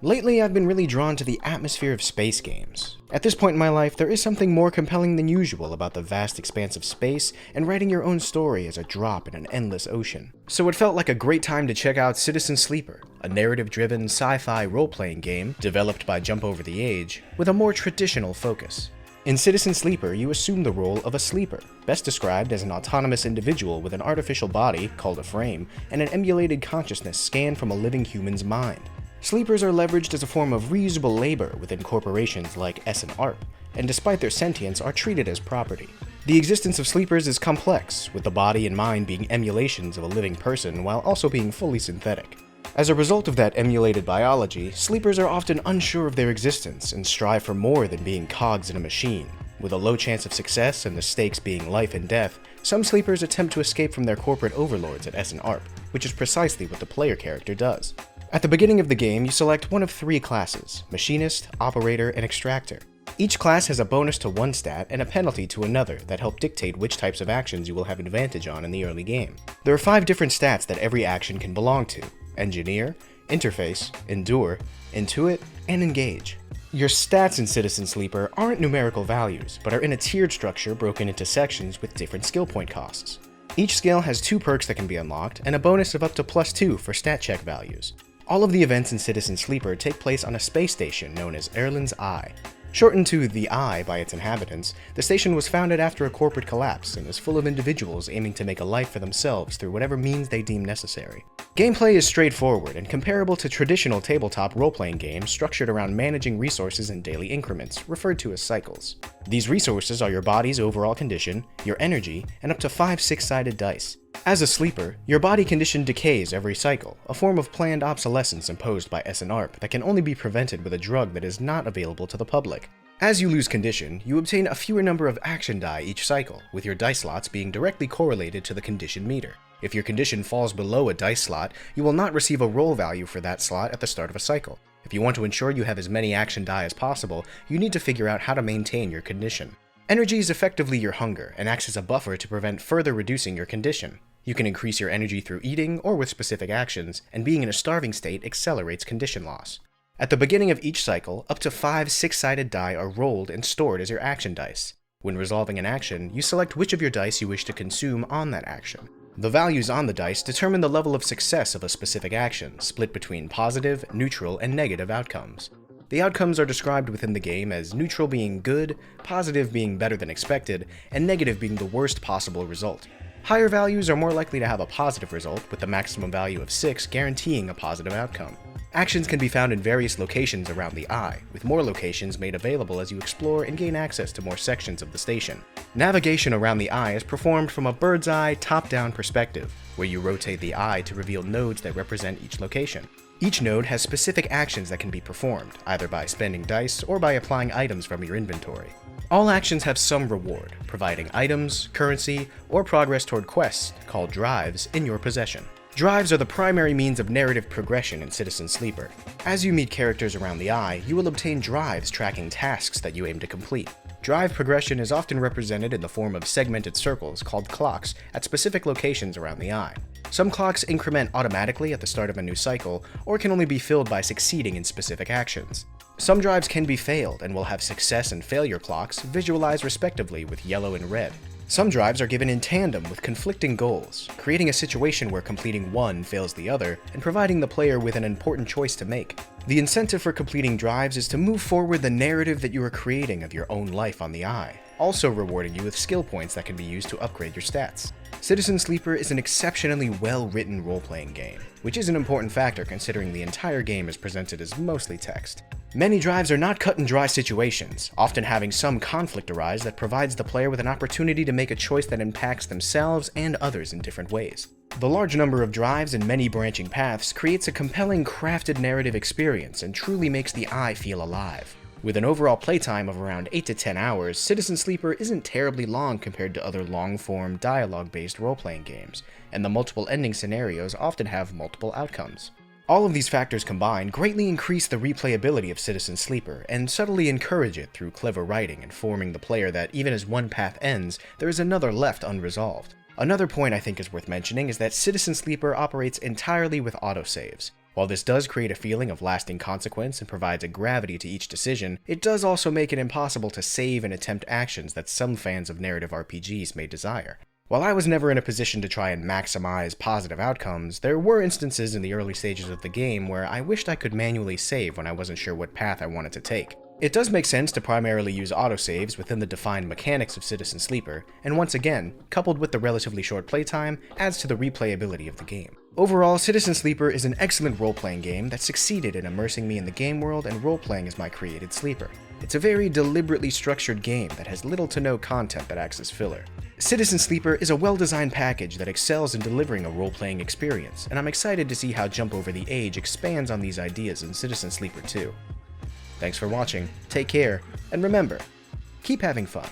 Lately, I've been really drawn to the atmosphere of space games. At this point in my life, there is something more compelling than usual about the vast expanse of space and writing your own story as a drop in an endless ocean. So it felt like a great time to check out Citizen Sleeper, a narrative-driven sci-fi role-playing game developed by Jump Over the Age with a more traditional focus. In Citizen Sleeper, you assume the role of a sleeper, best described as an autonomous individual with an artificial body, called a frame, and an emulated consciousness scanned from a living human's mind. Sleepers are leveraged as a form of reusable labor within corporations like S&ARP, and despite their sentience are treated as property. The existence of sleepers is complex, with the body and mind being emulations of a living person while also being fully synthetic. As a result of that emulated biology, sleepers are often unsure of their existence and strive for more than being cogs in a machine. With a low chance of success and the stakes being life and death, some sleepers attempt to escape from their corporate overlords at S&ARP, which is precisely what the player character does. At the beginning of the game, you select one of three classes: Machinist, Operator, and Extractor. Each class has a bonus to one stat and a penalty to another that help dictate which types of actions you will have advantage on in the early game. There are 5 different stats that every action can belong to: Engineer, Interface, Endure, Intuit, and Engage. Your stats in Citizen Sleeper aren't numerical values, but are in a tiered structure broken into sections with different skill point costs. Each skill has 2 perks that can be unlocked, and a bonus of up to +2 for stat check values. All of the events in Citizen Sleeper take place on a space station known as Erlen's Eye. Shortened to the Eye by its inhabitants, the station was founded after a corporate collapse and is full of individuals aiming to make a life for themselves through whatever means they deem necessary. Gameplay is straightforward and comparable to traditional tabletop role-playing games structured around managing resources in daily increments, referred to as cycles. These resources are your body's overall condition, your energy, and up to 5 6-sided dice. As a sleeper, your body condition decays every cycle, a form of planned obsolescence imposed by S&ARP that can only be prevented with a drug that is not available to the public. As you lose condition, you obtain a fewer number of action die each cycle, with your dice slots being directly correlated to the condition meter. If your condition falls below a dice slot, you will not receive a roll value for that slot at the start of a cycle. If you want to ensure you have as many action die as possible, you need to figure out how to maintain your condition. Energy is effectively your hunger and acts as a buffer to prevent further reducing your condition. You can increase your energy through eating or with specific actions, and being in a starving state accelerates condition loss. At the beginning of each cycle, up to 5 6-sided die are rolled and stored as your action dice. When resolving an action, you select which of your dice you wish to consume on that action. The values on the dice determine the level of success of a specific action, split between positive, neutral, and negative outcomes. The outcomes are described within the game as neutral being good, positive being better than expected, and negative being the worst possible result. Higher values are more likely to have a positive result, with the maximum value of 6 guaranteeing a positive outcome. Actions can be found in various locations around the Eye, with more locations made available as you explore and gain access to more sections of the station. Navigation around the Eye is performed from a bird's-eye, top-down perspective, where you rotate the Eye to reveal nodes that represent each location. Each node has specific actions that can be performed, either by spending dice or by applying items from your inventory. All actions have some reward, providing items, currency, or progress toward quests, called drives, in your possession. Drives are the primary means of narrative progression in Citizen Sleeper. As you meet characters around the Eye, you will obtain drives tracking tasks that you aim to complete. Drive progression is often represented in the form of segmented circles called clocks at specific locations around the Eye. Some clocks increment automatically at the start of a new cycle, or can only be filled by succeeding in specific actions. Some drives can be failed and will have success and failure clocks visualized respectively with yellow and red. Some drives are given in tandem with conflicting goals, creating a situation where completing one fails the other and providing the player with an important choice to make. The incentive for completing drives is to move forward the narrative that you are creating of your own life on the Eye, also rewarding you with skill points that can be used to upgrade your stats. Citizen Sleeper is an exceptionally well-written role-playing game, which is an important factor considering the entire game is presented as mostly text. Many drives are not cut-and-dry situations, often having some conflict arise that provides the player with an opportunity to make a choice that impacts themselves and others in different ways. The large number of drives and many branching paths creates a compelling crafted narrative experience and truly makes the Eye feel alive. With an overall playtime of around 8 to 10 hours, Citizen Sleeper isn't terribly long compared to other long-form, dialogue-based role-playing games, and the multiple ending scenarios often have multiple outcomes. All of these factors combined greatly increase the replayability of Citizen Sleeper and subtly encourage it through clever writing, informing the player that even as one path ends, there is another left unresolved. Another point I think is worth mentioning is that Citizen Sleeper operates entirely with autosaves. While this does create a feeling of lasting consequence and provides a gravity to each decision, it does also make it impossible to save and attempt actions that some fans of narrative RPGs may desire. While I was never in a position to try and maximize positive outcomes, there were instances in the early stages of the game where I wished I could manually save when I wasn't sure what path I wanted to take. It does make sense to primarily use autosaves within the defined mechanics of Citizen Sleeper, and once again, coupled with the relatively short playtime, adds to the replayability of the game. Overall, Citizen Sleeper is an excellent role-playing game that succeeded in immersing me in the game world and role-playing as my created sleeper. It's a very deliberately structured game that has little to no content that acts as filler. Citizen Sleeper is a well-designed package that excels in delivering a role-playing experience, and I'm excited to see how Jump Over the Age expands on these ideas in Citizen Sleeper 2. Thanks for watching, take care, and remember, keep having fun.